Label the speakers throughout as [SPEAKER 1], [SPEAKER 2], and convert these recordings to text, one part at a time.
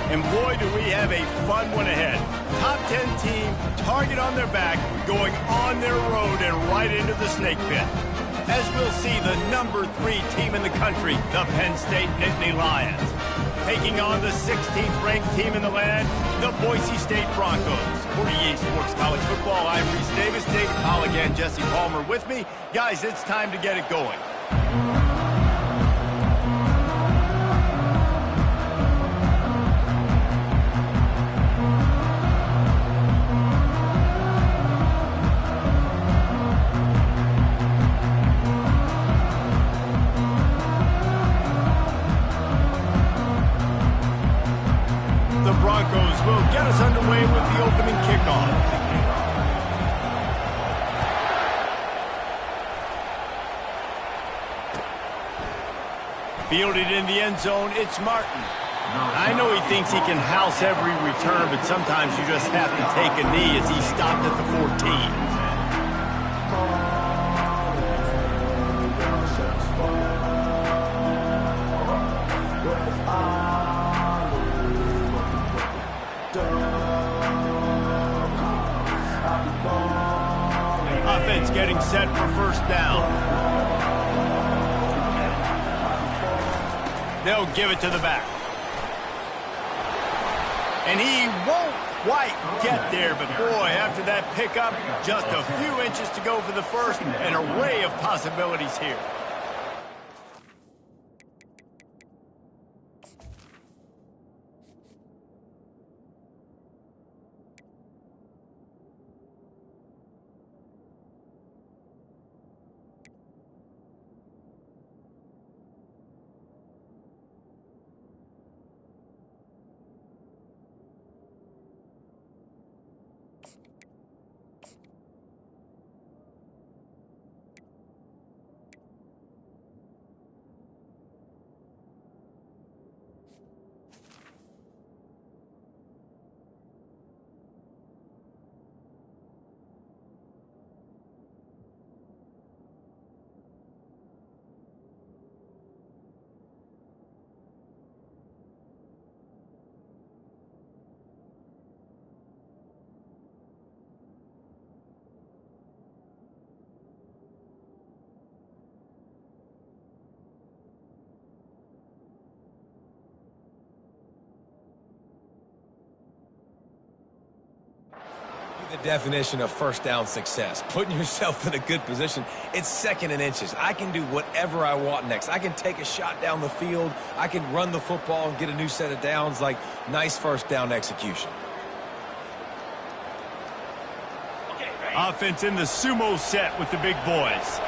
[SPEAKER 1] And boy, do we have a fun one ahead. Top 10 team, target on their back, going on their road and right into the snake pit. As we'll see, the number 3 team in the country, the Penn State Nittany Lions. Taking on the 16th ranked team in the land, the Boise State Broncos. For EA Sports College Football, I'm Reese Davis, David Colligan, Jesse Palmer with me. Guys, it's time to get it going. Will get us underway with the opening kickoff. Fielded in the end zone, it's Martin. I know he thinks he can house every return, but sometimes you just have to take a knee as he stopped at the 14. Offense getting set for first down. They'll give it to the back. And he won't quite get there, but boy, after that pickup, just a few inches to go for the first. An array of possibilities here.
[SPEAKER 2] The definition of first down success, putting yourself in a good position. It's second and inches. I can do whatever I want next. I can take a shot down the field. I can run the football and get a new set of downs. Like, nice first down execution.
[SPEAKER 1] Offense in the sumo set with the big boys.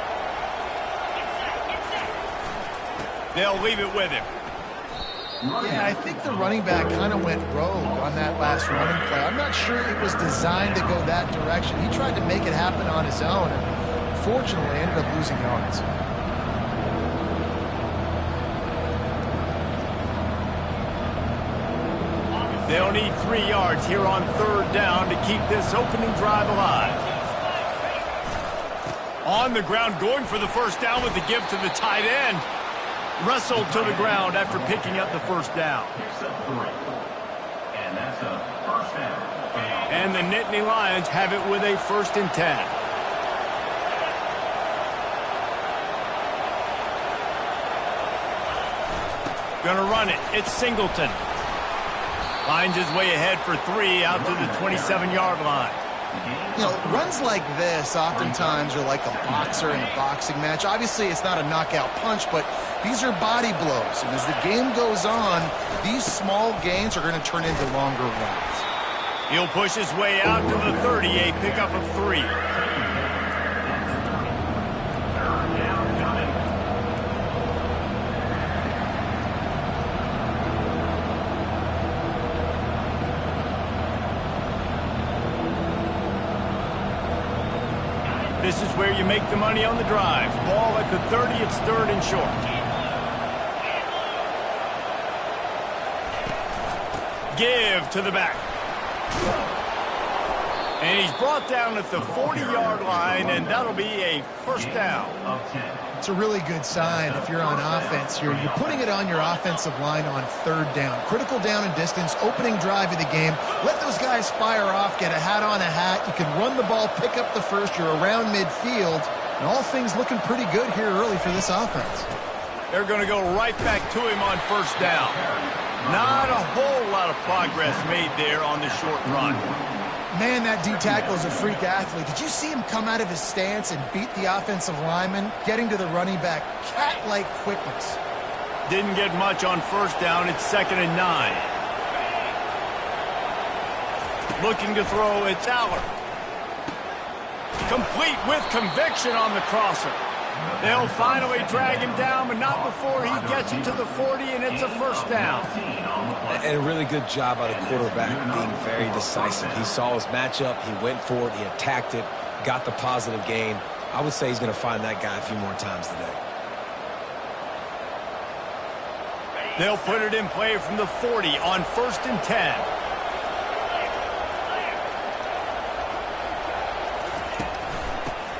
[SPEAKER 1] They'll leave it with him.
[SPEAKER 3] Yeah, I think the running back kind of went rogue on that last running play. I'm not sure it was designed to go that direction. He tried to make it happen on his own, and fortunately ended up losing yards.
[SPEAKER 1] They'll need 3 yards here on third down to keep this opening drive alive. On the ground, going for the first down with the give to the tight end. Wrestled to the ground after picking up the first down.
[SPEAKER 4] And that's a first down.
[SPEAKER 1] And the Nittany Lions have it with a 1st and 10. Gonna run it. It's Singleton. Finds his way ahead for 3 out to the 27-yard line.
[SPEAKER 3] You know, runs like this oftentimes are like a boxer in a boxing match. Obviously, it's not a knockout punch, but these are body blows. And as the game goes on, these small gains are going to turn into longer runs.
[SPEAKER 1] He'll push his way out to the 30, a pickup of 3. This is where you make the money on the drive. Ball at the 30, it's 3rd and short. Give to the back. And he's brought down at the 40-yard line, and that'll be a first down.
[SPEAKER 3] It's a really good sign if you're on offense here. You're putting it on your offensive line on third down. Critical down and distance, opening drive of the game. Let those guys fire off, get a hat on a hat. You can run the ball, pick up the first. You're around midfield. And all things looking pretty good here early for this offense.
[SPEAKER 1] They're going to go right back to him on first down. Not a whole lot of progress made there on the short run.
[SPEAKER 3] Man, that D-tackle is a freak athlete. Did you see him come out of his stance and beat the offensive lineman, getting to the running back? Cat-like quickness.
[SPEAKER 1] Didn't get much on first down. It's 2nd and 9. Looking to throw, it's Aller. Complete with conviction on the crosser. They'll finally drag him down, but not before he gets it to the 40, and it's a first down.
[SPEAKER 2] And a really good job by the quarterback being very decisive. He saw his matchup, he went for it, he attacked it, got the positive gain. I would say he's going to find that guy a few more times today.
[SPEAKER 1] They'll put it in play from the 40 on 1st and 10.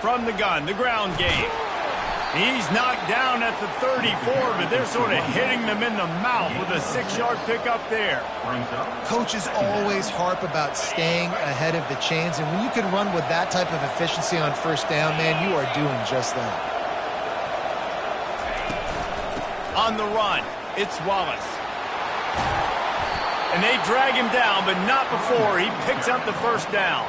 [SPEAKER 1] From the gun, the ground game. He's knocked down at the 34, but they're sort of hitting them in the mouth with a 6-yard pickup there.
[SPEAKER 3] Coaches always harp about staying ahead of the chains, and when you can run with that type of efficiency on first down, man, you are doing just that.
[SPEAKER 1] On the run, it's Wallace. And they drag him down, but not before he picks up the first down.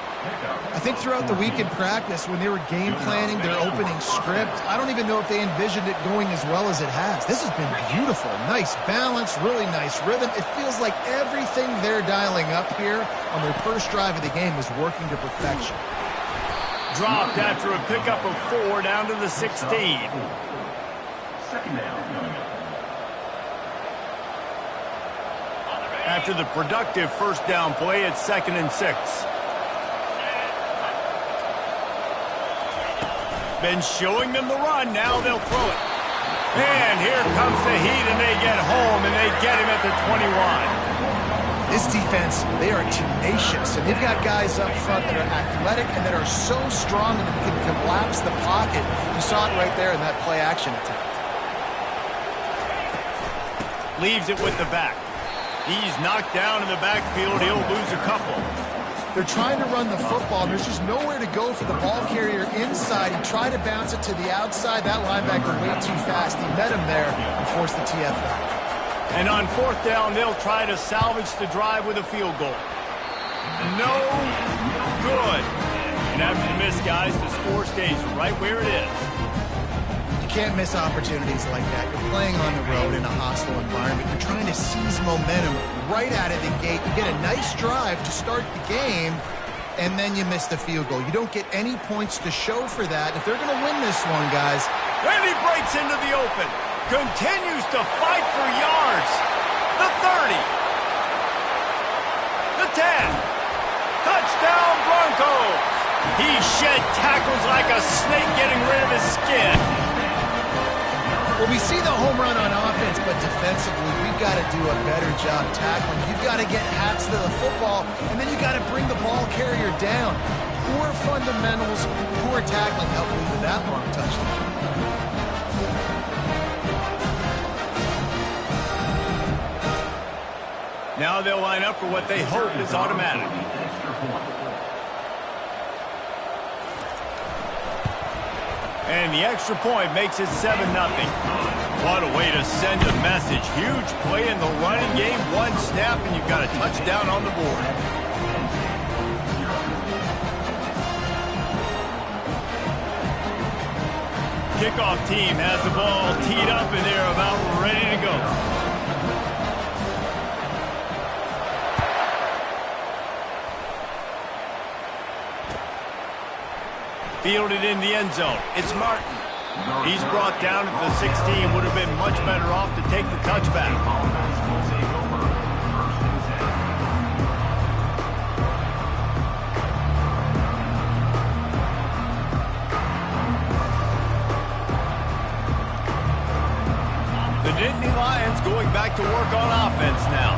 [SPEAKER 3] I think throughout the week in practice, when they were game planning their opening script, I don't even know if they envisioned it going as well as it has. This has been beautiful. Nice balance, really nice rhythm. It feels like everything they're dialing up here on their first drive of the game is working to perfection.
[SPEAKER 1] Dropped after a pickup of 4 down to the 16.
[SPEAKER 4] Second down.
[SPEAKER 1] After the productive first down play, it's 2nd and 6. Been showing them the run. Now they'll throw it. And here comes the heat, and they get home, and they get him at the 21.
[SPEAKER 3] This defense, they are tenacious, and they've got guys up front that are athletic and that are so strong and can collapse the pocket. You saw it right there in that play-action attempt.
[SPEAKER 1] Leaves it with the back. He's knocked down in the backfield. He'll lose a couple.
[SPEAKER 3] They're trying to run the football. There's just nowhere to go for the ball carrier inside. He tried to bounce it to the outside. That linebacker way too fast. He met him there and forced the TFL.
[SPEAKER 1] And on 4th down, they'll try to salvage the drive with a field goal. No good. And after the miss, guys, the score stays right where it is.
[SPEAKER 3] You can't miss opportunities like that. You're playing on the road in a hostile environment. You're trying to seize momentum right out of the gate. You get a nice drive to start the game, and then you miss the field goal. You don't get any points to show for that. If they're going to win this one, guys.
[SPEAKER 1] And he breaks into the open. Continues to fight for yards. The 30. The 10. Touchdown Broncos. He shed tackles like a snake getting rid of his skin.
[SPEAKER 3] Well, we see the home run on offense, but defensively, we've got to do a better job tackling. You've got to get hats to the football, and then you've got to bring the ball carrier down. Poor fundamentals, poor tackling help lead to that long touchdown.
[SPEAKER 1] Now they'll line up for what they hope is automatic. And the extra point makes it 7-0. What a way to send a message. Huge play in the running game. One snap, and you've got a touchdown on the board. Kickoff team has the ball teed up, and they're about ready to go. Fielded in the end zone. It's Martin. He's brought down at the 16. Would have been much better off to take the touchback. The Nittany Lions going back to work on offense now.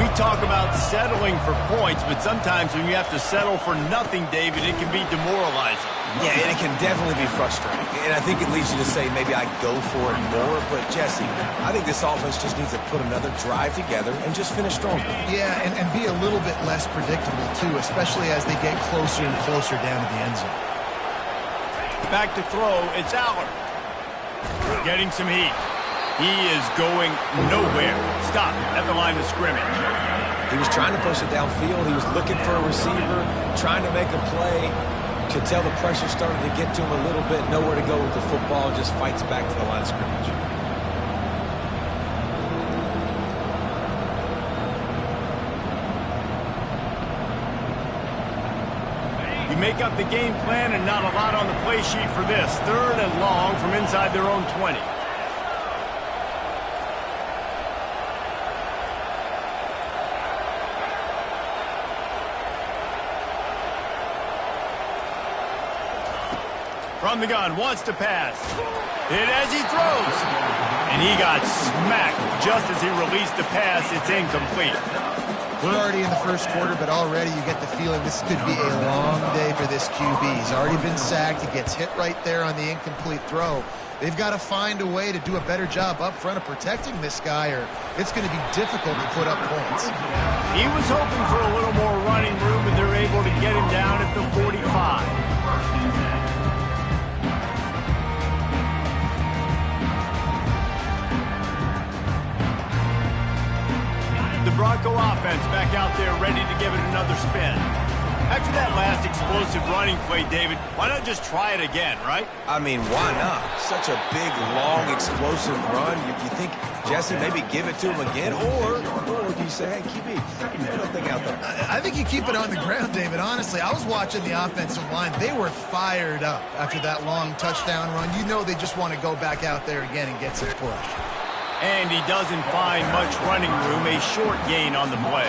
[SPEAKER 1] We talk about settling for points, but sometimes when you have to settle for nothing, David, it can be demoralizing.
[SPEAKER 2] Yeah, and it can definitely be frustrating. And I think it leads you to say maybe I go for it more. But, Jesse, I think this offense just needs to put another drive together and just finish stronger.
[SPEAKER 3] Yeah, and be a little bit less predictable, too, especially as they get closer and closer down to the end zone.
[SPEAKER 1] Back to throw, it's Aller. Getting some heat. He is going nowhere. Stop at the line of scrimmage.
[SPEAKER 2] He was trying to push it downfield. He was looking for a receiver, trying to make a play. Could tell the pressure started to get to him a little bit. Nowhere to go with the football. Just fights back to the line of scrimmage.
[SPEAKER 1] You make up the game plan and not a lot on the play sheet for this. 3rd and long from inside their own 20. From the gun, wants to pass. Hit as he throws. And he got smacked just as he released the pass. It's incomplete.
[SPEAKER 3] We're already in the first quarter, but already you get the feeling this could be a long day for this QB. He's already been sacked. He gets hit right there on the incomplete throw. They've got to find a way to do a better job up front of protecting this guy, or it's going to be difficult to put up points.
[SPEAKER 1] He was hoping for a little more running room, and they're able to get him down at the 45. The Bronco offense back out there ready to give it another spin. After that last explosive running play, David, why not just try it again, right?
[SPEAKER 2] I mean, why not? Such a big, long, explosive run. You think, Jesse, maybe give it to him again? Or do you say, hey, QB, put that thing out there?
[SPEAKER 3] I think you keep it on the ground, David. Honestly, I was watching the offensive line. They were fired up after that long touchdown run. You know they just want to go back out there again and get some push.
[SPEAKER 1] And he doesn't find much running room, a short gain on the play.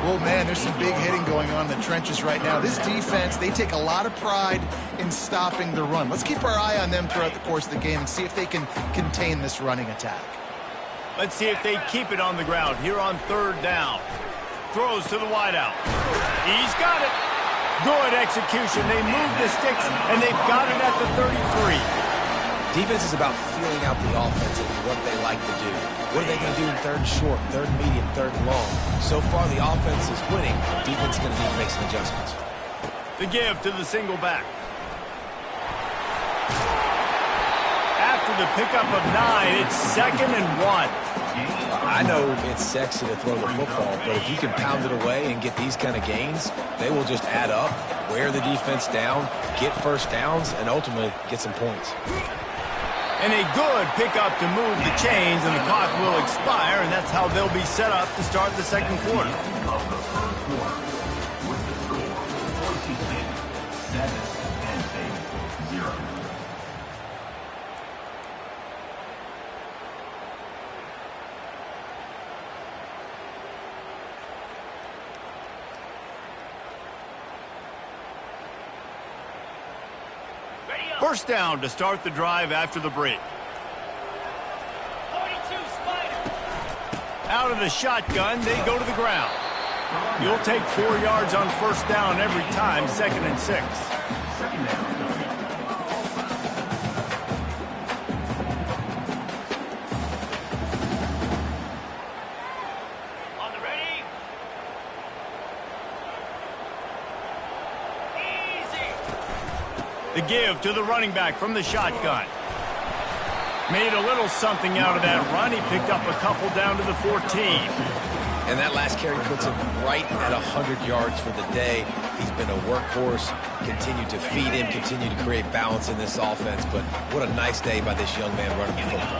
[SPEAKER 3] Well, man, there's some big hitting going on in the trenches right now. This defense, they take a lot of pride in stopping the run. Let's keep our eye on them throughout the course of the game and see if they can contain this running attack.
[SPEAKER 1] Let's see if they keep it on the ground here on 3rd down. Throws to the wideout. He's got it. Good execution. They move the sticks, and they've got it at the 33.
[SPEAKER 2] Defense is about feeling out the offense and what they like to do. What are they going to do in 3rd and short, 3rd and medium, 3rd and long? So far, the offense is winning. Defense is going to need to make some adjustments.
[SPEAKER 1] The give to the single back. After the pickup of 9, it's 2nd and 1.
[SPEAKER 2] I know it's sexy to throw the football, but if you can pound it away and get these kind of gains, they will just add up, wear the defense down, get first downs, and ultimately get some points.
[SPEAKER 1] And a good pickup to move the chains, and the clock will expire, and that's how they'll be set up to start the 2nd quarter. First down to start the drive after the break.
[SPEAKER 4] 42 Spider.
[SPEAKER 1] Out of the shotgun, they go to the ground. You'll take 4 yards on first down every time, 2nd and 6.
[SPEAKER 4] On the ready.
[SPEAKER 1] The give to the running back from the shotgun. Made a little something out of that run. He picked up a couple down to the 14.
[SPEAKER 2] And that last carry puts him right at 100 yards for the day. He's been a workhorse, continue to feed him, continue to create balance in this offense. But what a nice day by this young man running the football.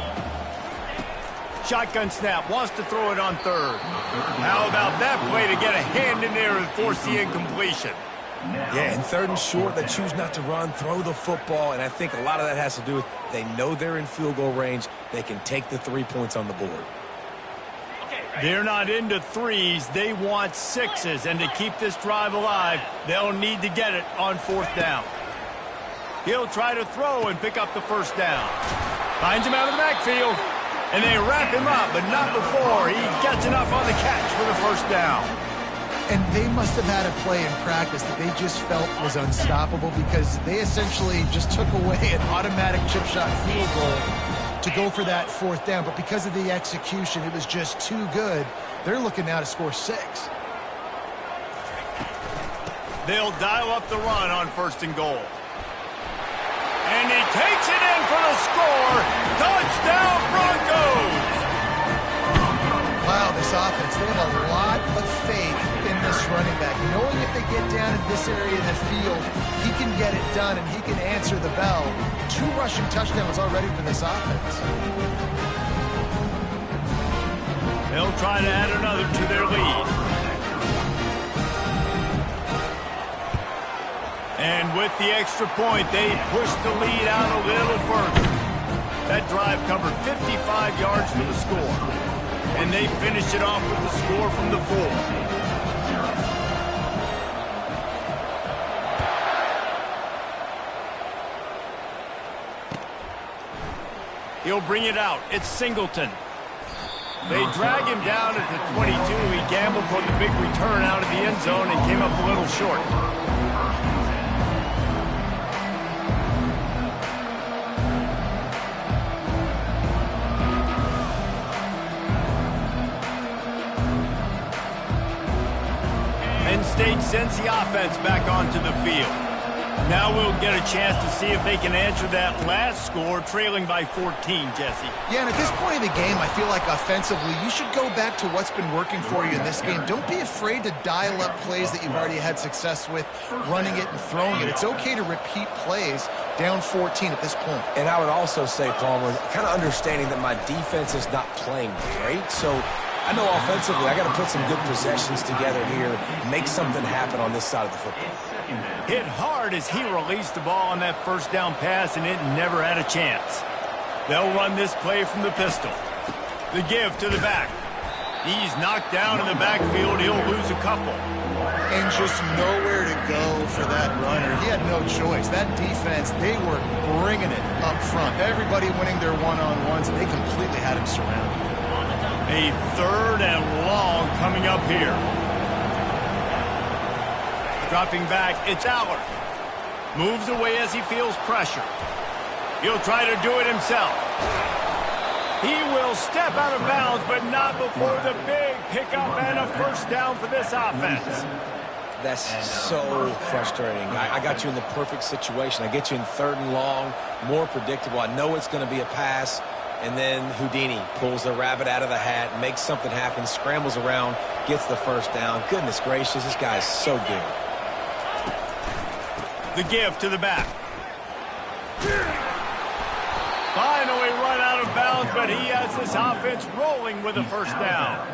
[SPEAKER 1] Shotgun snap, wants to throw it on 3rd. How about that play to get a hand in there and force the incompletion?
[SPEAKER 2] Yeah, in 3rd and short, they choose not to run, throw the football, and I think a lot of that has to do with they know they're in field goal range. They can take the 3 points on the board.
[SPEAKER 1] They're not into 3s. They want 6s, and to keep this drive alive, they'll need to get it on 4th down. He'll try to throw and pick up the first down. Finds him out of the backfield. And they wrap him up, but not before he gets enough on the catch for the first down.
[SPEAKER 3] And they must have had a play in practice that they just felt was unstoppable because they essentially just took away an automatic chip shot field goal to go for that fourth down. But because of the execution, it was just too good. They're looking now to score 6.
[SPEAKER 1] They'll dial up the run on 1st and goal. And he takes it in for the score. Touchdown, Broncos!
[SPEAKER 3] Wow, this offense, they have a lot of faith in this running back. Knowing if they get down in this area of the field, he can get it done and he can answer the bell. 2 rushing touchdowns already for this offense.
[SPEAKER 1] They'll try to add another to their lead. And with the extra point, they push the lead out a little further. That drive covered 55 yards for the score. And they finish it off with the score from the 4. He'll bring it out. It's Singleton. They drag him down at the 22. He gambled for the big return out of the end zone and came up a little short. Penn State sends the offense back onto the field. Now we'll get a chance to see if they can answer that last score, trailing by 14, Jesse.
[SPEAKER 3] Yeah, and at this point of the game, I feel like offensively, you should go back to what's been working for you in this game. Don't be afraid to dial up plays that you've already had success with, running it and throwing it. It's okay to repeat plays down 14 at this point.
[SPEAKER 2] And I would also say, Palmer, kind of understanding that my defense is not playing great, so I know offensively I got to put some good possessions together here, make something happen on this side of the football.
[SPEAKER 1] Hit hard as he released the ball on that first down pass, and it never had a chance. They'll run this play from the pistol. The give to the back. He's knocked down in the backfield. He'll lose a couple.
[SPEAKER 3] And just nowhere to go for that runner. He had no choice. That defense, they were bringing it up front. Everybody winning their one-on-ones, and they completely had him surrounded.
[SPEAKER 1] A 3rd and long coming up here. Dropping back, it's Aller. Moves away as he feels pressure. He'll try to do it himself. He will step out of bounds, but not before the big pickup and a first down for this offense.
[SPEAKER 2] That's so frustrating. I got you in the perfect situation. I get you in 3rd and long, more predictable. I know it's going to be a pass, and then Houdini pulls the rabbit out of the hat, makes something happen, scrambles around, gets the first down. Goodness gracious, this guy is so good.
[SPEAKER 1] The give to the back. Finally run out of bounds, but he has this offense rolling with a first down.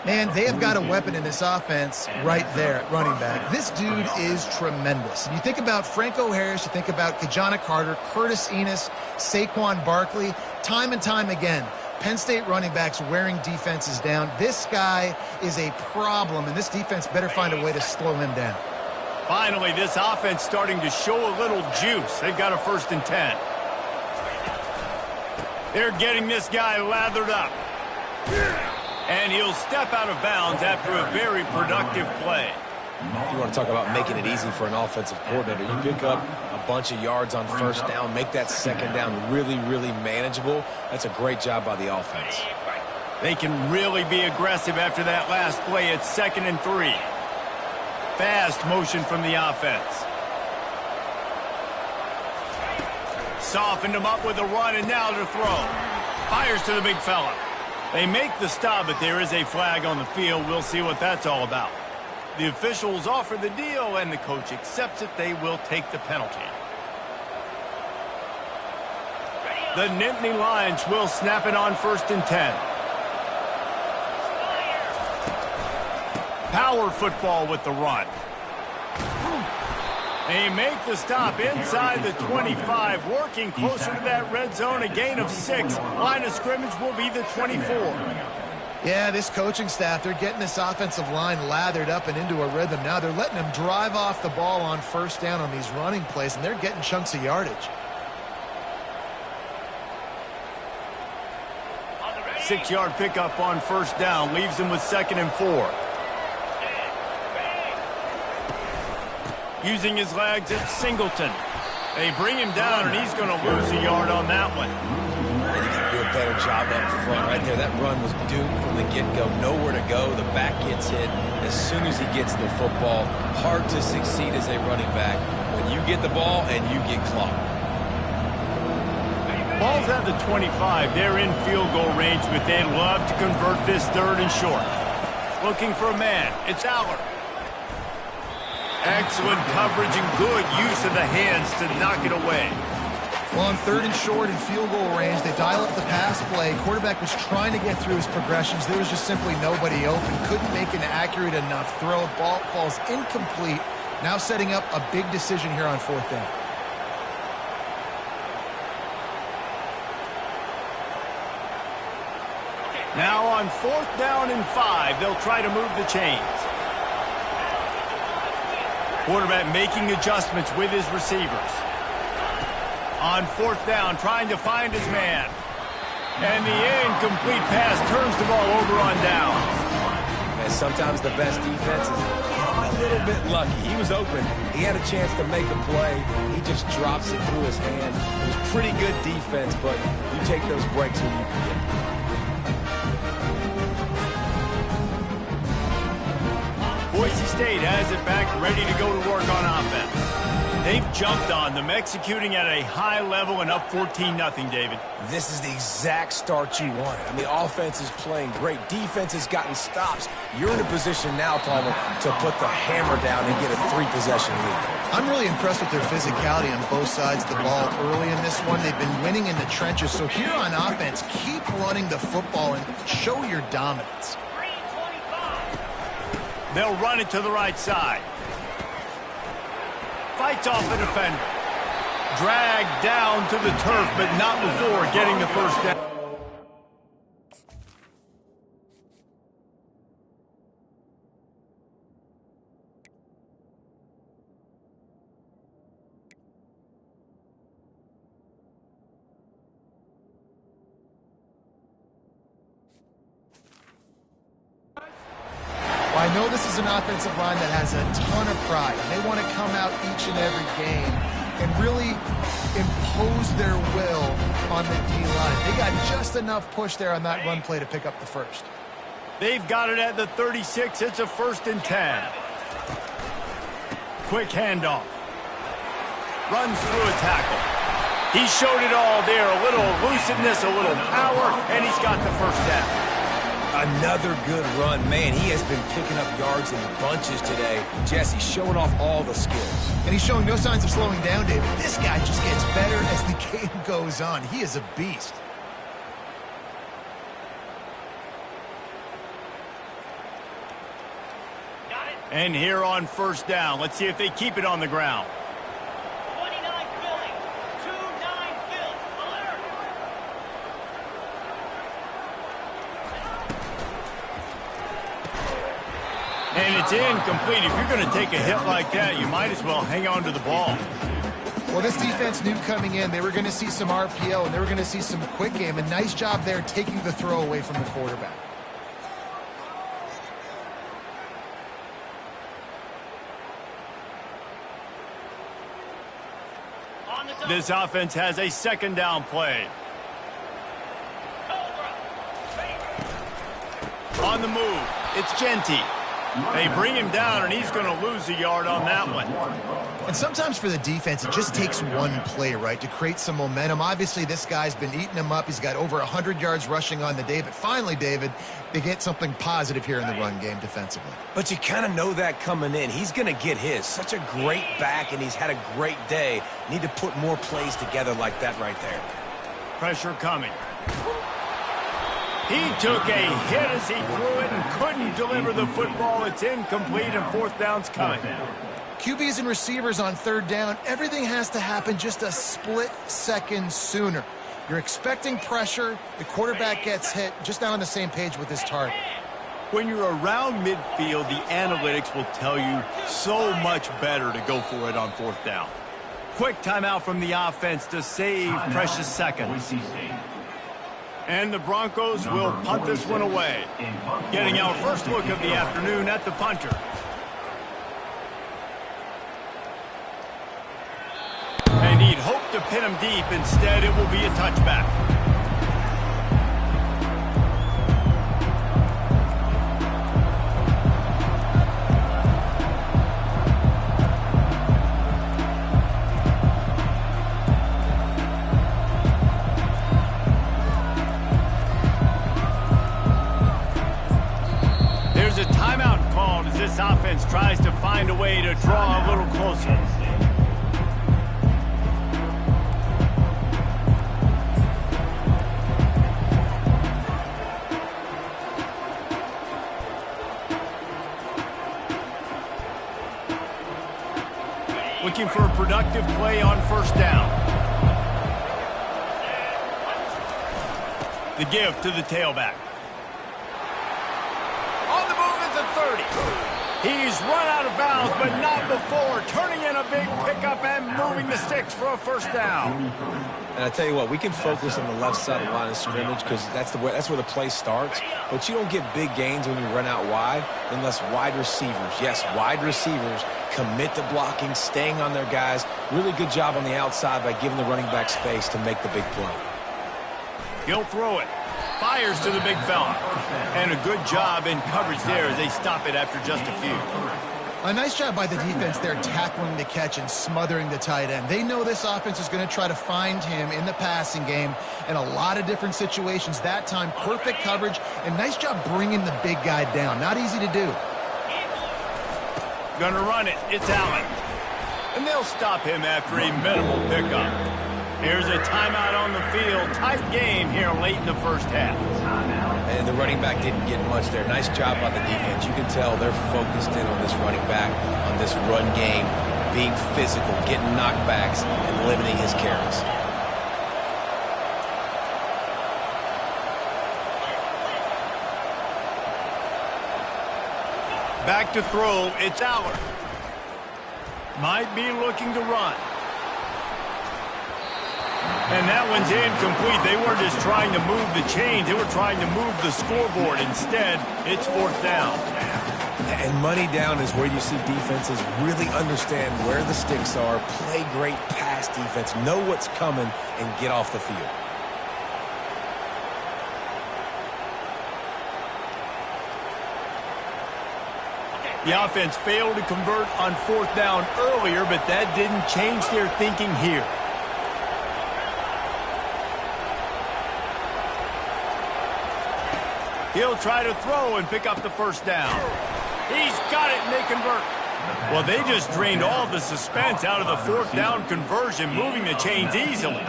[SPEAKER 3] Man, they have got a weapon in this offense right there at running back. This dude is tremendous. And you think about Franco Harris, you think about Kajana Carter, Curtis Enos, Saquon Barkley, time and time again, Penn State running backs wearing defenses down. This guy is a problem, and this defense better find a way to slow him down.
[SPEAKER 1] Finally, this offense starting to show a little juice. They've got a 1st and 10. They're getting this guy lathered up. And he'll step out of bounds after a very productive play.
[SPEAKER 2] You want to talk about making it easy for an offensive coordinator. You pick up a bunch of yards on first down, make that second down really, really manageable. That's a great job by the offense.
[SPEAKER 1] They can really be aggressive after that last play. It's 2nd and 3. Fast motion from the offense. Softened him up with a run, and now to throw. Fires to the big fella. They make the stop, but there is a flag on the field. We'll see what that's all about. The officials offer the deal, and the coach accepts it. They will take the penalty. The Nittany Lions will snap it on 1st and 10. Power football with the run. They make the stop inside the 25, working closer to that red zone, a gain of 6. Line of scrimmage will be the 24.
[SPEAKER 3] Yeah, this coaching staff, they're getting this offensive line lathered up and into a rhythm. Now they're letting them drive off the ball on first down on these running plays, and they're getting chunks of yardage.
[SPEAKER 1] 6-yard pickup on first down. Leaves them with 2nd and 4. Using his legs, it's Singleton. They bring him down, and he's going to lose a yard on that one.
[SPEAKER 2] They need to do a better job up front right there. That run was doomed from the get-go. Nowhere to go. The back gets hit as soon as he gets the football. Hard to succeed as a running back when you get the ball and you get clocked.
[SPEAKER 1] Ball's at the 25. They're in field goal range, but they'd love to convert this 3rd and short. Looking for a man. It's Aller. Excellent coverage and good use of the hands to knock it away.
[SPEAKER 3] Well, on 3rd and short in field goal range, they dial up the pass play. Quarterback was trying to get through his progressions. There was just simply nobody open. Couldn't make an accurate enough throw. Ball falls incomplete. Now setting up a big decision here on 4th down.
[SPEAKER 1] Now on 4th down and 5, they'll try to move the chains. Quarterback making adjustments with his receivers. On 4th down, trying to find his man. And the incomplete pass turns the ball over on downs.
[SPEAKER 2] And sometimes the best defense is a little bit lucky. He was open. He had a chance to make a play. He just drops it through his hand. It was pretty good defense, but you take those breaks when you can get them.
[SPEAKER 1] Boise State has it back, ready to go to work on offense. They've jumped on them, executing at a high level and up 14-0, David.
[SPEAKER 2] This is the exact start you wanted. I mean, offense is playing great. Defense has gotten stops. You're in a position now, Palmer, to put the hammer down and get a 3-possession lead.
[SPEAKER 3] I'm really impressed with their physicality on both sides of the ball early in this one. They've been winning in the trenches. So here on offense, keep running the football and show your dominance.
[SPEAKER 1] They'll run it to the right side. Fights off the defender. Dragged down to the turf, but not before getting the first down.
[SPEAKER 3] I know this is an offensive line that has a ton of pride. They want to come out each and every game and really impose their will on the D-line. They got just enough push there on that run play to pick up the first.
[SPEAKER 1] They've got it at the 36. It's a 1st and 10. Quick handoff. Runs through a tackle. He showed it all there. A little elusiveness, a little power, and he's got the first down.
[SPEAKER 2] Another good run. Man, he has been picking up yards in bunches today. Jesse showing off all the skills.
[SPEAKER 3] And he's showing no signs of slowing down, David. This guy just gets better as the game goes on. He is a beast.
[SPEAKER 1] And here on first down, let's see if they keep it on the ground.
[SPEAKER 4] 29 filling. 2-9 fill. Alert.
[SPEAKER 1] And it's incomplete. If you're going to take a hit like that, you might as well hang on to the ball.
[SPEAKER 3] Well, this defense knew coming in they were going to see some RPO and they were going to see some quick game. A nice job there taking the throw away from the quarterback.
[SPEAKER 1] This offense has a 2nd down play. On the move, it's Genty. They bring him down, and he's going to lose a yard on that one.
[SPEAKER 3] And sometimes for the defense, it just takes one play, right, to create some momentum. Obviously, this guy's been eating him up. He's got over 100 yards rushing on the day. But finally, David, they get something positive here in the run game defensively.
[SPEAKER 2] But you kind of know that coming in. He's going to get his. Such a great back, and he's had a great day. Need to put more plays together like that right there.
[SPEAKER 1] Pressure coming. He took a hit as he threw it and couldn't deliver the football. It's incomplete, and 4th down's coming.
[SPEAKER 3] QBs and receivers on 3rd down, everything has to happen just a split second sooner. You're expecting pressure. The quarterback gets hit. Just not on the same page with his target.
[SPEAKER 1] When you're around midfield, the analytics will tell you so much better to go for it on 4th down. Quick timeout from the offense to save precious seconds. And the Broncos will punt this one away. Getting our first look of the afternoon at the punter. And he'd hoped to pin him deep. Instead, it will be a touchback. There's a timeout called as this offense tries to find a way to draw a little closer. Looking for a productive play on first down. The give to the tailback. On the move at the 30. He's run out of bounds, but not before turning in a big pickup and moving the sticks for a first down.
[SPEAKER 2] And I tell you what, we can focus on the left side of the line of scrimmage because that's where the play starts. But you don't get big gains when you run out wide unless wide receivers, yes, wide receivers, commit to blocking, staying on their guys. Really good job on the outside by giving the running back space to make the big play.
[SPEAKER 1] He'll throw it. Fires to the big fella. And a good job in coverage there as they stop it after just a few.
[SPEAKER 3] A nice job by the defense there tackling the catch and smothering the tight end. They know this offense is going to try to find him in the passing game in a lot of different situations. That time, perfect coverage and nice job bringing the big guy down. Not easy to do.
[SPEAKER 1] Gonna run it. It's Allen. And they'll stop him after a minimal pickup. Here's a timeout on the field. Tight game here late in the first half.
[SPEAKER 2] And the running back didn't get much there. Nice job by the defense. You can tell they're focused in on this running back, on this run game, being physical, getting knockbacks, and limiting his carries.
[SPEAKER 1] Back to throw. It's Allen. Might be looking to run. And that one's incomplete. They weren't just trying to move the chains. They were trying to move the scoreboard. Instead, it's fourth down.
[SPEAKER 2] And money down is where you see defenses really understand where the sticks are, play great pass defense, know what's coming, and get off the field.
[SPEAKER 1] The offense failed to convert on fourth down earlier, but that didn't change their thinking here. He'll try to throw and pick up the first down. He's got it, and they convert. Well, they just drained all the suspense out of the fourth down conversion, moving the chains easily.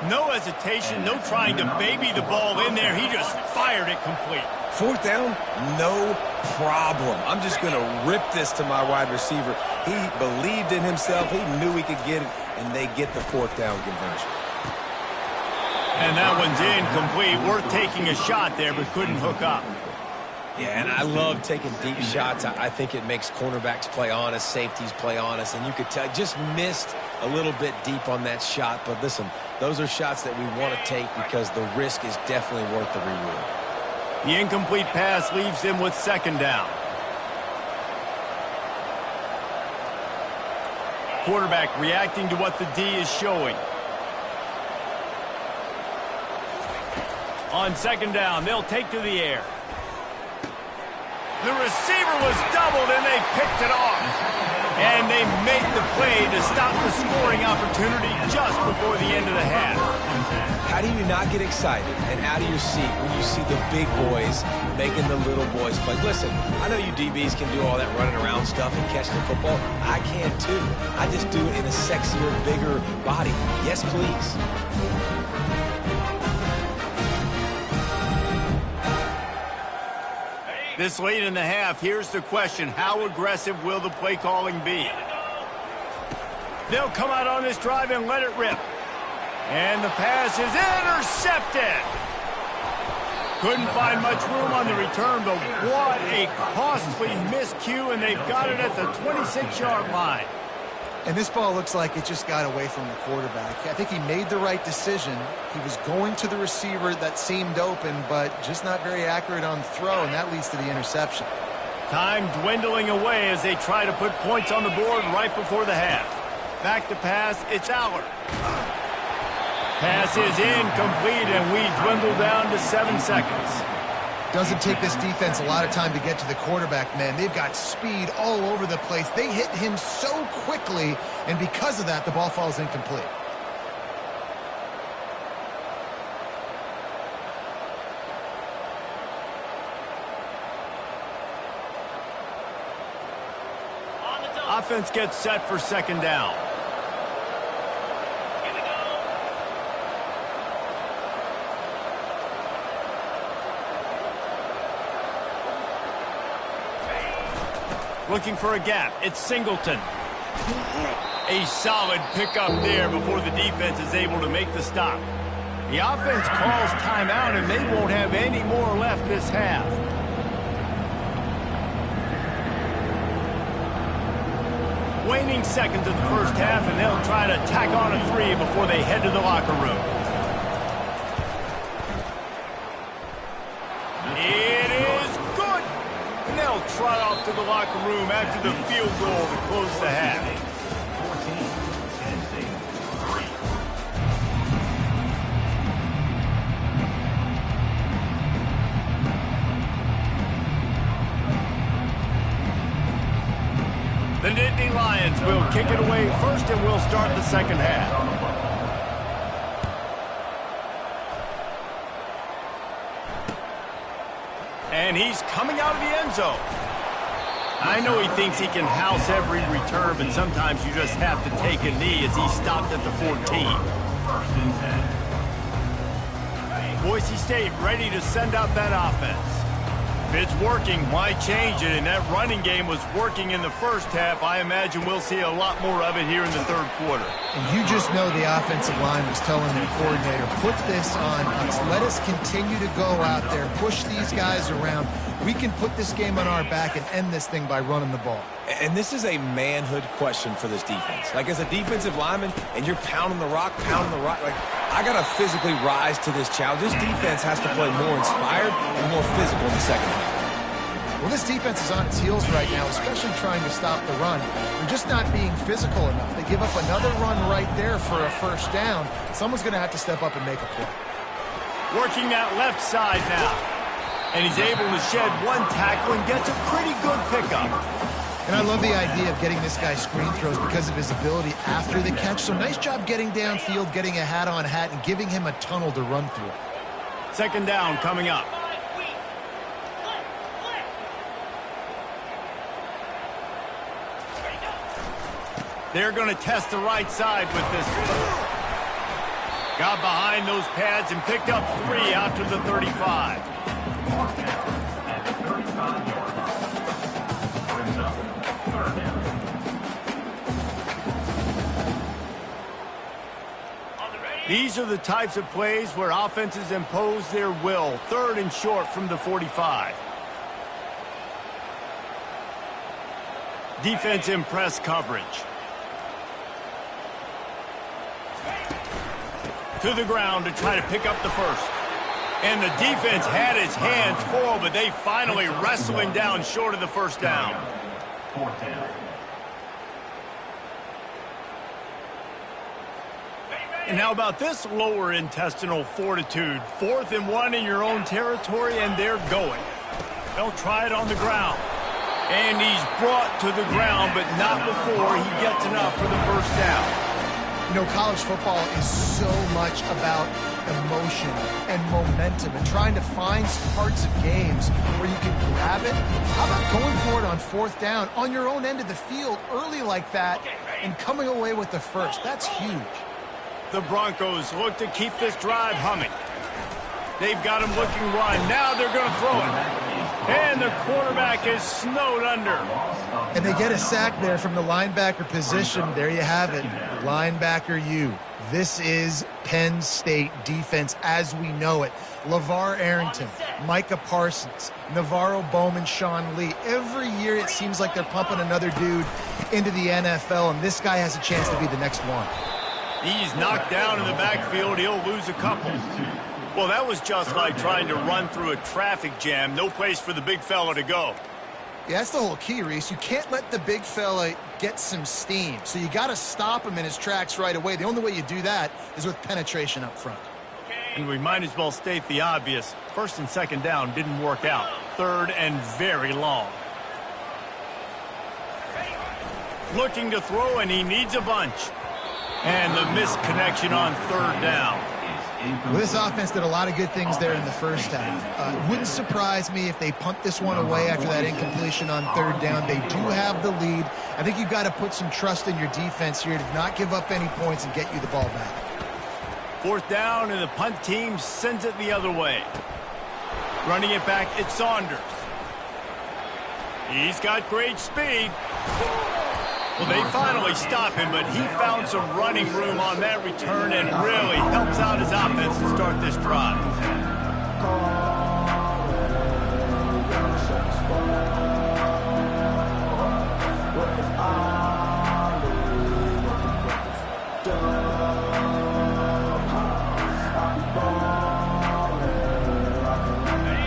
[SPEAKER 1] No hesitation, no trying to baby the ball in there. He just fired it complete.
[SPEAKER 2] Fourth down, no problem. I'm just going to rip this to my wide receiver. He believed in himself. He knew he could get it, and they get the fourth down conversion.
[SPEAKER 1] And that one's incomplete. Worth taking a shot there, but couldn't hook up.
[SPEAKER 2] Yeah, and I love taking deep shots. I think it makes cornerbacks play honest, safeties play honest, and you could tell just missed a little bit deep on that shot. But listen, those are shots that we want to take because the risk is definitely worth the reward.
[SPEAKER 1] The incomplete pass leaves him with second down. Quarterback reacting to what the D is showing. On second down, they'll take to the air. The receiver was doubled, and they picked it off. And they make the play to stop the scoring opportunity just before the end of the half.
[SPEAKER 2] How do you not get excited and out of your seat when you see the big boys making the little boys play? Listen, I know you DBs can do all that running around stuff and catch the football. I can too. I just do it in a sexier, bigger body. Yes, please.
[SPEAKER 1] This late in the half, here's the question. How aggressive will the play calling be? They'll come out on this drive and let it rip. And the pass is intercepted. Couldn't find much room on the return, but what a costly miscue, and they've got it at the 26-yard line.
[SPEAKER 3] And this ball looks like it just got away from the quarterback. I think he made the right decision. He was going to the receiver that seemed open, but just not very accurate on the throw, and that leads to the interception.
[SPEAKER 1] Time dwindling away as they try to put points on the board right before the half. Back to pass, it's Aller. Pass is incomplete, and we dwindle down to 7 seconds.
[SPEAKER 3] Doesn't take this defense a lot of time to get to the quarterback, man. They've got speed all over the place. They hit him so quickly, and because of that, the ball falls incomplete.
[SPEAKER 1] Offense gets set for second down.
[SPEAKER 4] Here we go.
[SPEAKER 1] Looking for a gap. It's Singleton. A solid pickup there before the defense is able to make the stop. The offense calls timeout, and they won't have any more left this half. Waning seconds of the first half, and they'll try to tack on a 3 before they head to the locker room. It is good! And they'll trot off to the locker room after the field goal to close the half. The Nittany Lions will kick it away first, and we'll start the second half. And he's coming out of the end zone. I know he thinks he can house every return, but sometimes you just have to take a knee as he stopped at the 14. Boise State ready to send out that offense. If it's working, why change it? And that running game was working in the first half. I imagine we'll see a lot more of it here in the third quarter.
[SPEAKER 3] And you just know the offensive line was telling their coordinator, put this on us. Let us continue to go out there, push these guys around. We can put this game on our back and end this thing by running the ball.
[SPEAKER 2] And this is a manhood question for this defense. Like, as a defensive lineman, and you're pounding the rock, like, I got to physically rise to this challenge. This defense has to play more inspired and more physical in the second half.
[SPEAKER 3] Well, this defense is on its heels right now, especially trying to stop the run. They're just not being physical enough. They give up another run right there for a first down. Someone's going to have to step up and make a play.
[SPEAKER 1] Working that left side now. And he's able to shed one tackle and gets a pretty good pickup.
[SPEAKER 3] And I love the idea of getting this guy screen throws because of his ability after the catch. So nice job getting downfield, getting a hat-on-hat, and giving him a tunnel to run through.
[SPEAKER 1] Second down coming up. They're going to test the right side with this. Got behind those pads and picked up 3 out to the 35. These are the types of plays where offenses impose their will. 3rd and short from the 45. Defense in press coverage. To the ground to try to pick up the first. And the defense had his hands full, but they finally wrestle him down short of the first down. And how about this lower intestinal fortitude? 4th and 1 in your own territory, and they're going. They'll try it on the ground. And he's brought to the ground, but not before he gets enough for the first down.
[SPEAKER 3] You know, college football is so much about emotion and momentum and trying to find parts of games where you can grab it. How about going for it on 4th down on your own end of the field early like that and coming away with the first? That's huge.
[SPEAKER 1] The Broncos look to keep this drive humming. They've got him looking run. Now they're going to throw it. And the quarterback is snowed under.
[SPEAKER 3] And they get a sack there from the linebacker position. There you have it. Linebacker This is Penn State defense as we know it. LeVar Arrington, Micah Parsons, Navarro Bowman, Sean Lee. Every year it seems like they're pumping another dude into the NFL, and this guy has a chance to be the next one.
[SPEAKER 1] He's knocked down in the backfield. He'll lose a couple. Well, that was just like trying to run through a traffic jam. No place for the big fella to go.
[SPEAKER 3] Yeah, that's the whole key, Reese. You can't let the big fella get some steam. So you got to stop him in his tracks right away. The only way you do that is with penetration up front.
[SPEAKER 1] And we might as well state the obvious. First and second down didn't work out. Third and very long. Looking to throw, and he needs a bunch. And the missed connection on third down.
[SPEAKER 3] Well, this offense did a lot of good things there in the first half. Wouldn't surprise me if they punt this one away after that incompletion on third down. They do have the lead. I think you've got to put some trust in your defense here to not give up any points and get you the ball back.
[SPEAKER 1] Fourth down, and the punt team sends it the other way. Running it back, it's Saunders. He's got great speed. Well, they finally stop him, but he found some running room on that return and really helps out his offense to start this drive.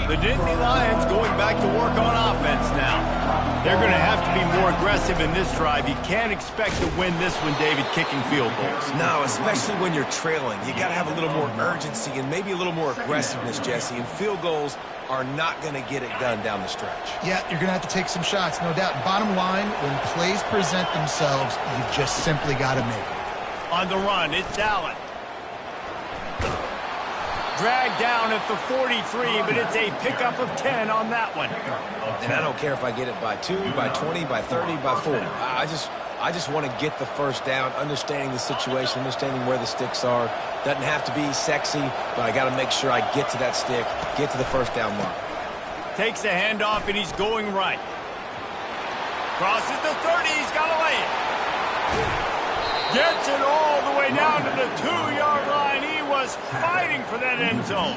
[SPEAKER 1] The Nittany Lions going back to work on offense now. They're going to have to be more aggressive in this drive. You can't expect to win this one, David, kicking field goals.
[SPEAKER 2] No, especially when you're trailing. You got to have a little more urgency and maybe a little more aggressiveness, Jesse. And field goals are not going to get it done down the stretch.
[SPEAKER 3] Yeah, you're going to have to take some shots, no doubt. Bottom line, when plays present themselves, you've just simply got to make it.
[SPEAKER 1] On the run, it's Allen. Dragged down at the 43, but it's a pickup of 10 on that one.
[SPEAKER 2] And I don't care if I get it by 2, by 20, by 30, by 40. I just want to get the first down, understanding the situation, understanding where the sticks are. Doesn't have to be sexy, but I got to make sure I get to that stick, get to the first down mark.
[SPEAKER 1] Takes the handoff, and he's going right. Crosses the 30, he's got to lay it. Gets it all the way down to the 2-yard line. He was fighting for that end zone.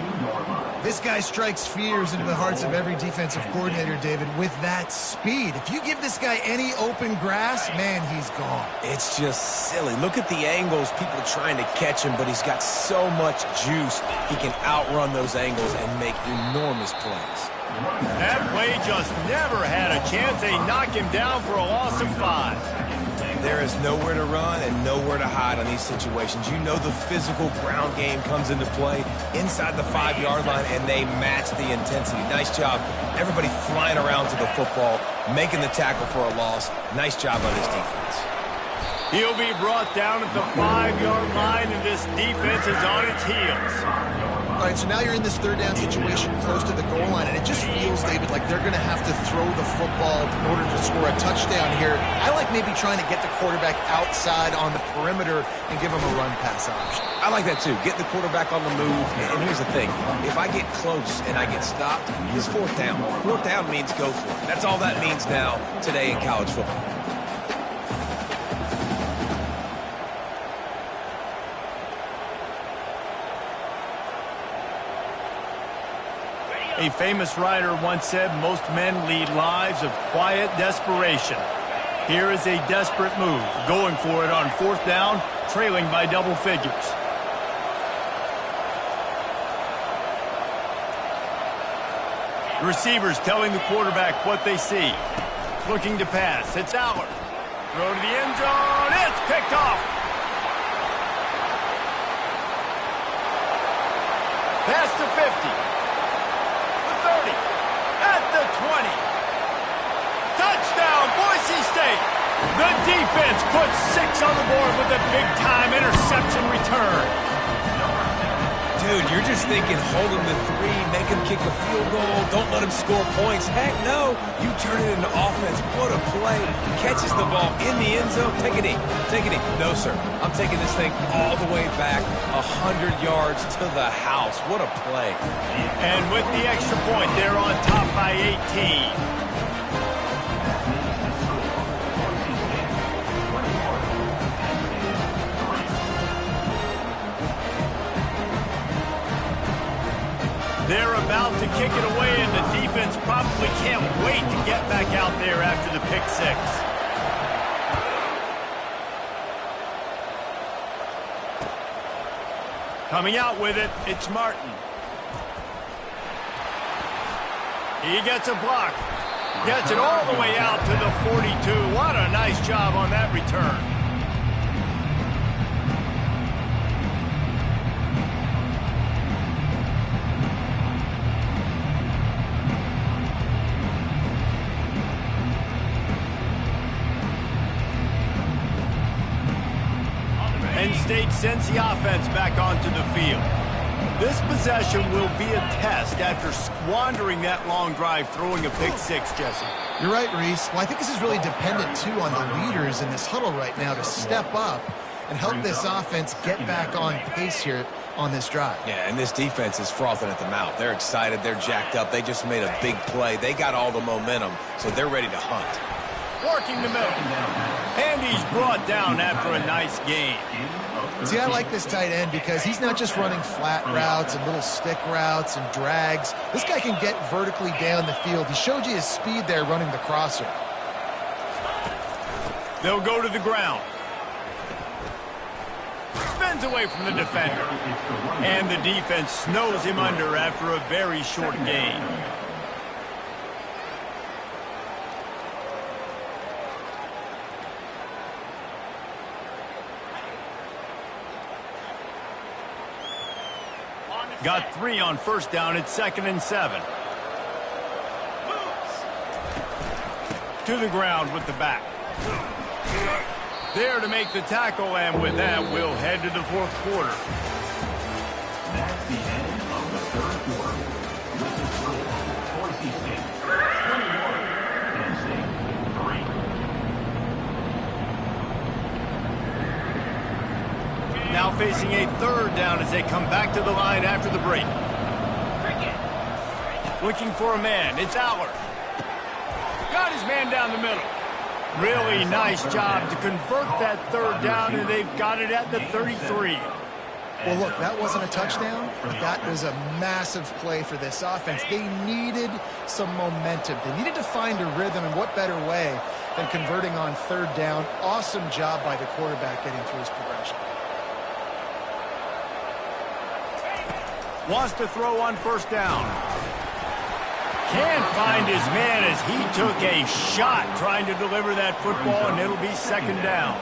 [SPEAKER 3] This guy strikes fears into the hearts of every defensive coordinator, David, with that speed. If you give this guy any open grass, man, he's gone.
[SPEAKER 2] It's just silly. Look at the angles, people trying to catch him, but he's got so much juice. He can outrun those angles and make enormous plays.
[SPEAKER 1] That play just never had a chance. They knock him down for a loss of 5.
[SPEAKER 2] There is nowhere to run and nowhere to hide on these situations. You know the physical ground game comes into play inside the 5-yard line, and they match the intensity. Nice job. Everybody flying around to the football, making the tackle for a loss. Nice job on his defense.
[SPEAKER 1] He'll be brought down at the 5-yard line, and this defense is on its heels.
[SPEAKER 3] All right, so now you're in this third down situation close to the goal line, and it just feels, David, like they're going to have to throw the football in order to score a touchdown here. I like maybe trying to get the quarterback outside on the perimeter and give him a run-pass option.
[SPEAKER 2] I like that, too. Get the quarterback on the move. And here's the thing. If I get close and I get stopped, it's fourth down. Fourth down means go for it. That's all that means now today in college football.
[SPEAKER 1] A famous writer once said, most men lead lives of quiet desperation. Here is a desperate move, going for it on fourth down, trailing by double figures. Receivers telling the quarterback what they see. Looking to pass, it's Allen. Throw to the end zone, it's picked off. Past the 50. 30, at the 20. Touchdown, Boise State. The defense puts 6 on the board with a big-time interception return.
[SPEAKER 2] Dude, you're just thinking, hold him to 3, make him kick a field goal, don't let him score points. Heck no, you turn it into offense. What a play. Catches the ball in the end zone. Take a knee. Take a knee. No, sir. I'm taking this thing all the way back 100 yards to the house. What a play.
[SPEAKER 1] And with the extra point, they're on top by 18. kick it away, and the defense probably can't wait to get back out there after the pick six. Coming out with it, it's Martin. He gets a block. Gets it all the way out to the 42. What a nice job on that return. Penn State sends the offense back onto the field. This possession will be a test after squandering that long drive, throwing a pick six, Jesse.
[SPEAKER 3] You're right, Reese. Well, I think this is really dependent, too, on the leaders in this huddle right now to step up and help this offense get back on pace here on this drive.
[SPEAKER 2] Yeah, and this defense is frothing at the mouth. They're excited. They're jacked up. They just made a big play. They got all the momentum, so they're ready to hunt.
[SPEAKER 1] Working the middle. And he's brought down after a nice gain.
[SPEAKER 3] See, I like this tight end because he's not just running flat routes and little stick routes and drags. This guy can get vertically down the field. He showed you his speed there running the crosser.
[SPEAKER 1] They'll go to the ground. Spins away from the defender. And the defense snows him under after a very short gain. Got 3 on first down. It's 2nd and 7. To the ground with the back. There to make the tackle, and with that, we'll head to the fourth quarter.
[SPEAKER 5] That's the end of the third quarter. With the score, Boise State 21, Penn State 3.
[SPEAKER 1] Now facing a third down as they come back to the line after the break. Looking for a man. It's Aller. Got his man down the middle. Really nice job to convert that third down, and they've got it at the 33.
[SPEAKER 3] Well, look, that wasn't a touchdown, but that was a massive play for this offense. They needed some momentum. They needed to find a rhythm, and what better way than converting on third down. Awesome job by the quarterback getting through his progression.
[SPEAKER 1] Wants to throw on first down. Can't find his man as he took a shot trying to deliver that football, and it'll be 2nd down.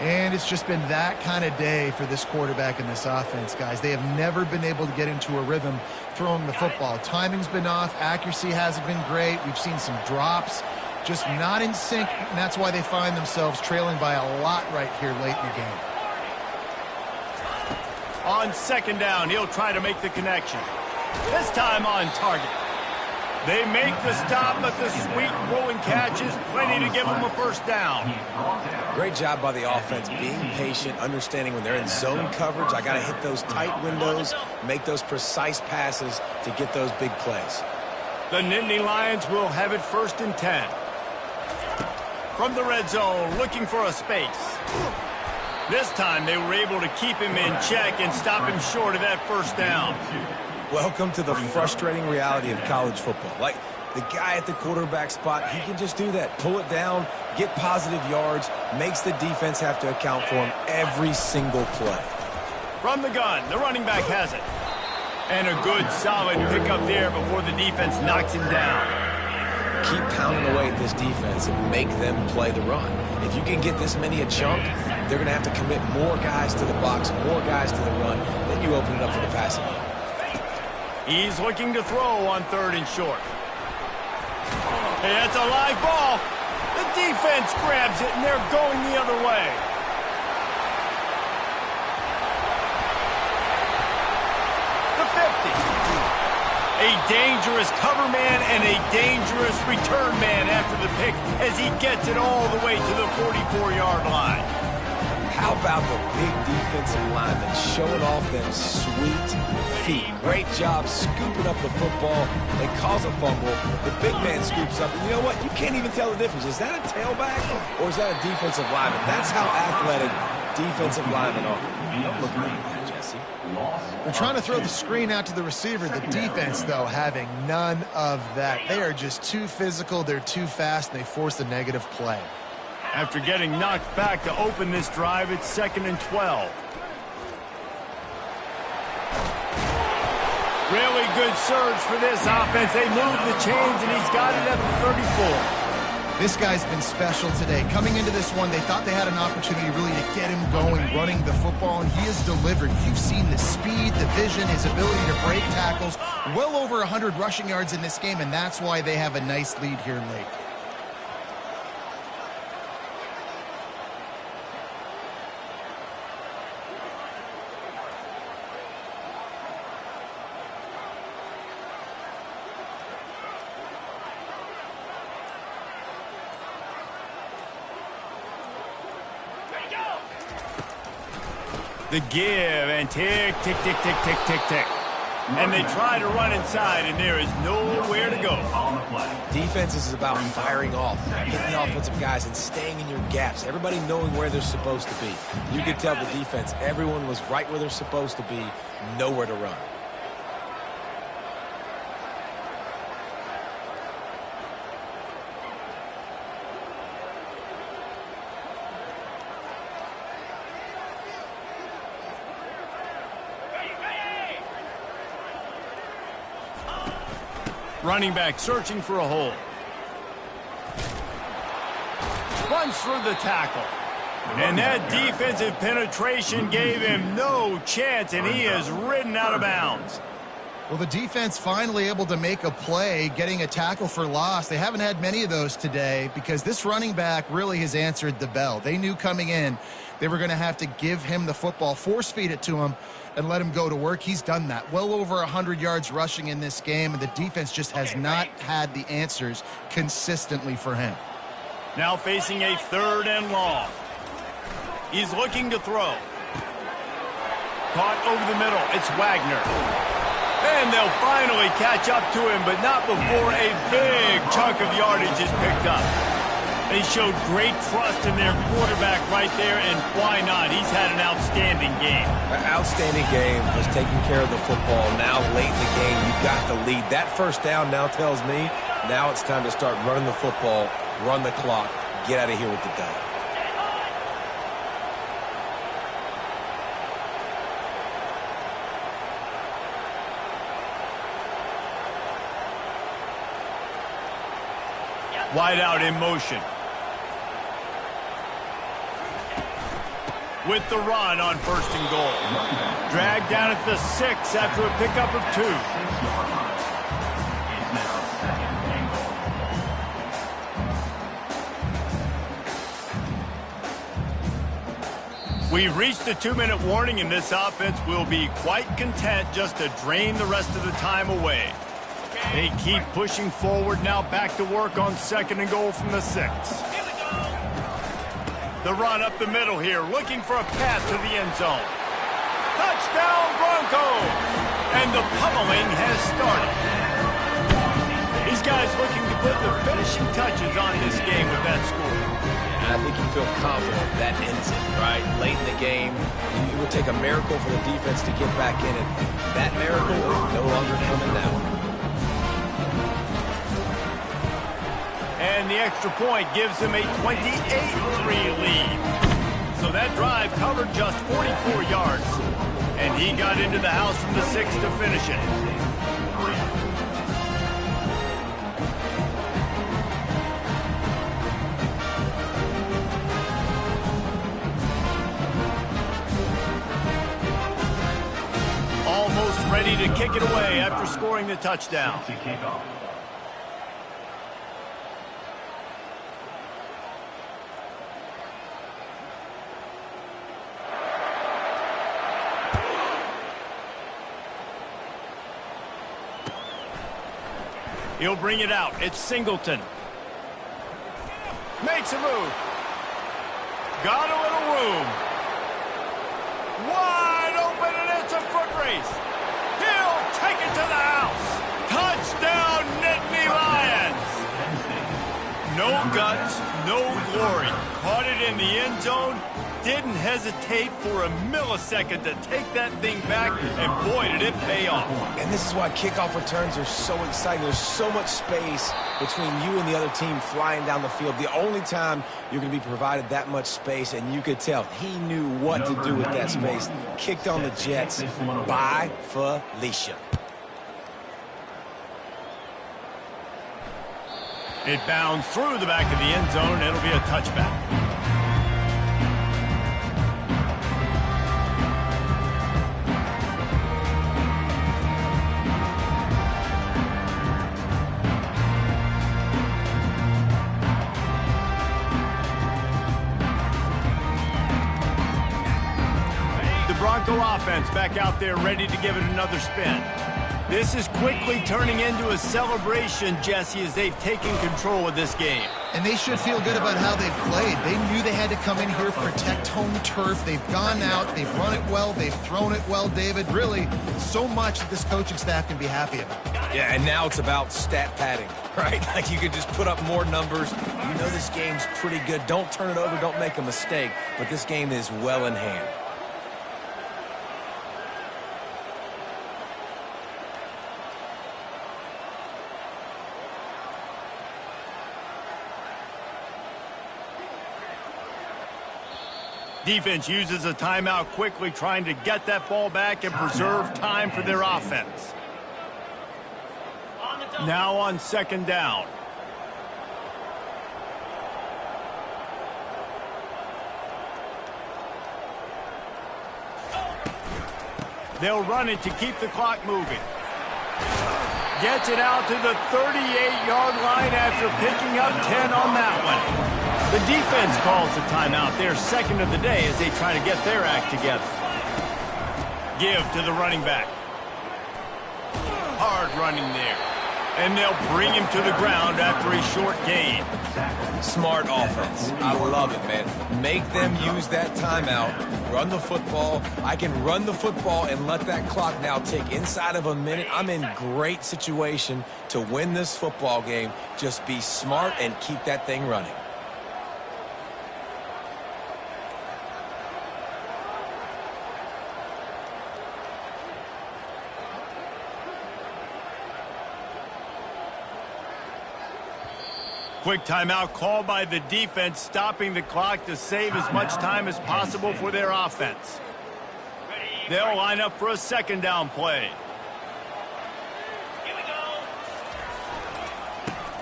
[SPEAKER 3] And it's just been that kind of day for this quarterback and this offense, guys. They have never been able to get into a rhythm throwing the football. Timing's been off. Accuracy hasn't been great. We've seen some drops, just not in sync, and that's why they find themselves trailing by a lot right here late in the game.
[SPEAKER 1] On 2nd down, he'll try to make the connection. This time on target. They make the stop, but the sweet rolling catch is plenty to give them a first down.
[SPEAKER 2] Great job by the offense, being patient, understanding when they're in zone coverage, I got to hit those tight windows, make those precise passes to get those big plays.
[SPEAKER 1] The Nittany Lions will have it 1st and 10. From the red zone, looking for a space. This time they were able to keep him in check and stop him short of that first down.
[SPEAKER 2] Welcome to the frustrating reality of college football. Like, the guy at the quarterback spot, he can just do that. Pull it down, get positive yards, makes the defense have to account for him every single play.
[SPEAKER 1] From the gun, the running back has it. And a good, solid pickup there before the defense knocks him down.
[SPEAKER 2] Keep pounding away at this defense and make them play the run. If you can get this many a chunk, they're going to have to commit more guys to the box, more guys to the run, then you open it up for the passing game.
[SPEAKER 1] He's looking to throw on 3rd and short. Hey, that's a live ball. The defense grabs it, and they're going the other way. The 50. A dangerous cover man and a dangerous return man after the pick as he gets it all the way to the 44-yard line.
[SPEAKER 2] How about the big defensive linemen showing off them sweet feet? Great job scooping up the football. They cause a fumble. The big man scoops up. And you know what? You can't even tell the difference. Is that a tailback or is that a defensive lineman? That's how athletic defensive linemen are. Look at that, Jesse. Tracy.
[SPEAKER 3] They're trying to throw the screen out to the receiver. The defense, though, having none of that. They are just too physical. They're too fast, and they force a negative play.
[SPEAKER 1] After getting knocked back to open this drive, it's 2nd and 12. Really good surge for this offense. They move the chains, and he's got it at the 34.
[SPEAKER 3] This guy's been special today. Coming into this one, they thought they had an opportunity really to get him going, running the football, and he has delivered. You've seen the speed, the vision, his ability to break tackles. Well over 100 rushing yards in this game, and that's why they have a nice lead here late.
[SPEAKER 1] The give and tick, tick, tick, tick, tick, tick, tick. And they try to run inside, and there is nowhere to go.
[SPEAKER 5] On the play.
[SPEAKER 2] Defense is about firing off, hitting the offensive guys, and staying in your gaps. Everybody knowing where they're supposed to be. You could tell the defense, everyone was right where they're supposed to be, nowhere to run.
[SPEAKER 1] Running back searching for a hole. Runs through the tackle. And that defensive penetration gave him no chance, and he is ridden out of bounds.
[SPEAKER 3] Well, the defense finally able to make a play, getting a tackle for loss. They haven't had many of those today because this running back really has answered the bell. They knew coming in they were going to have to give him the football, force feed it to him, and let him go to work. He's done that. Well over 100 yards rushing in this game, and the defense just has not had the answers consistently for him.
[SPEAKER 1] Now facing a 3rd and long. He's looking to throw. Caught over the middle. It's Wagner. And they'll finally catch up to him, but not before a big chunk of yardage is picked up. They showed great trust in their quarterback right there, and why not? He's had an outstanding game.
[SPEAKER 2] An outstanding game, was taking care of the football. Now late in the game, you've got the lead. That first down now tells me now it's time to start running the football, run the clock, get out of here with the dub.
[SPEAKER 1] Wide out in motion. With the run on 1st and goal. Dragged down at the 6 after a pickup of 2.
[SPEAKER 5] 6 yard line. It's now 2nd and goal.
[SPEAKER 1] We've reached the 2-minute warning, and this offense will be quite content just to drain the rest of the time away. They keep pushing forward, now back to work on 2nd and goal from the 6. The run up the middle here, looking for a path to the end zone. Touchdown Broncos! And the pummeling has started. These guys looking to put the finishing touches on this game with that score.
[SPEAKER 2] I think you feel confident that ends it, right? Late in the game, it would take a miracle for the defense to get back in it. That miracle is no longer coming now.
[SPEAKER 1] And the extra point gives them a 28-3 lead. So that drive covered just 44 yards. And he got into the house from the 6 to finish it. Almost ready to kick it away after scoring the touchdown.
[SPEAKER 5] To kick off.
[SPEAKER 1] He'll bring it out. It's Singleton. Makes a move. Got a little room. Wide open, and it's a foot race. He'll take it to the house. Touchdown, Nittany Lions. No guts, no glory. Caught it in the end zone, didn't hesitate for a millisecond to take that thing back, and boy, did it pay off.
[SPEAKER 2] And this is why kickoff returns are so exciting. There's so much space between you and the other team flying down the field. The only time you're going to be provided that much space, and you could tell he knew what to do with that space. Kicked on the Jets by Felicia.
[SPEAKER 1] It bounds through the back of the end zone. It'll be a touchback. The Bronco offense back out there ready to give it another spin. This is quickly turning into a celebration, Jesse, as they've taken control of this game.
[SPEAKER 3] And they should feel good about how they've played. They knew they had to come in here, protect home turf. They've gone out, they've run it well, they've thrown it well, David. Really, so much that this coaching staff can be happy about.
[SPEAKER 2] Yeah, and now it's about stat padding, right? Like you could just put up more numbers. You know this game's pretty good. Don't turn it over, don't make a mistake. But this game is well in hand.
[SPEAKER 1] Defense uses a timeout quickly, trying to get that ball back and preserve time for their offense. Now on second down. They'll run it to keep the clock moving. Gets it out to the 38-yard line after picking up 10 on that one. The defense calls the timeout, their second of the day, as they try to get their act together. Give to the running back. Hard running there. And they'll bring him to the ground after a short gain.
[SPEAKER 2] Smart offense. I love it, man. Make them use that timeout. Run the football. I can run the football and let that clock now tick inside of a minute. I'm in great situation to win this football game. Just be smart and keep that thing running.
[SPEAKER 1] Quick timeout called by the defense, stopping the clock to save as much time as possible for their offense. They'll line up for a second down play.
[SPEAKER 4] Here we go.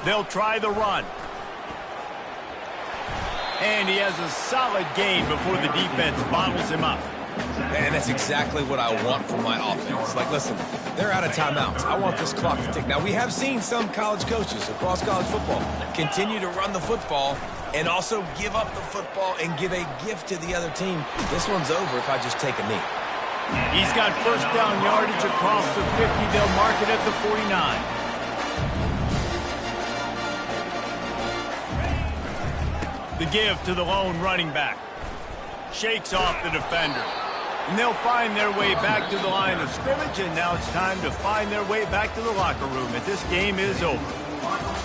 [SPEAKER 1] They'll try the run. And he has a solid gain before the defense bottles him up.
[SPEAKER 2] And that's exactly what I want from my offense. Like, listen, they're out of timeouts. I want this clock to tick. Now, we have seen some college coaches across college football continue to run the football and also give up the football and give a gift to the other team. This one's over if I just take a knee.
[SPEAKER 1] He's got first down yardage across the 50. They'll mark it at the 49. The give to the lone running back. Shakes off the defender. And they'll find their way back to the line of scrimmage, and now it's time to find their way back to the locker room as this game is over.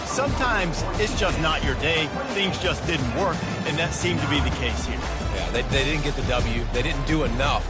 [SPEAKER 1] Sometimes it's just not your day. Things just didn't work, and that seemed to be the case here.
[SPEAKER 2] Yeah, they didn't get the W. They didn't do enough.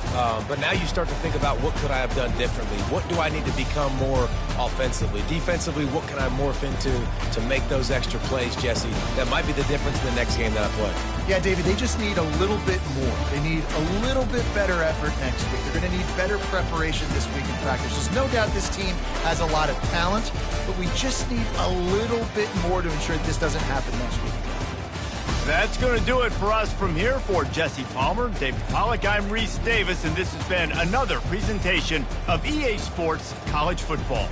[SPEAKER 2] But now you start to think about what could I have done differently? What do I need to become more offensively? Defensively, what can I morph into to make those extra plays, Jesse? That might be the difference in the next game that I play.
[SPEAKER 3] Yeah, David, they just need a little bit more. They need a little bit better effort next week. They're going to need better preparation this week in practice. There's no doubt this team has a lot of talent, but we just need a little bit more to ensure that this doesn't happen next week.
[SPEAKER 1] That's going to do it for us from here. For Jesse Palmer, David Pollack, I'm Reese Davis, and this has been another presentation of EA Sports College Football.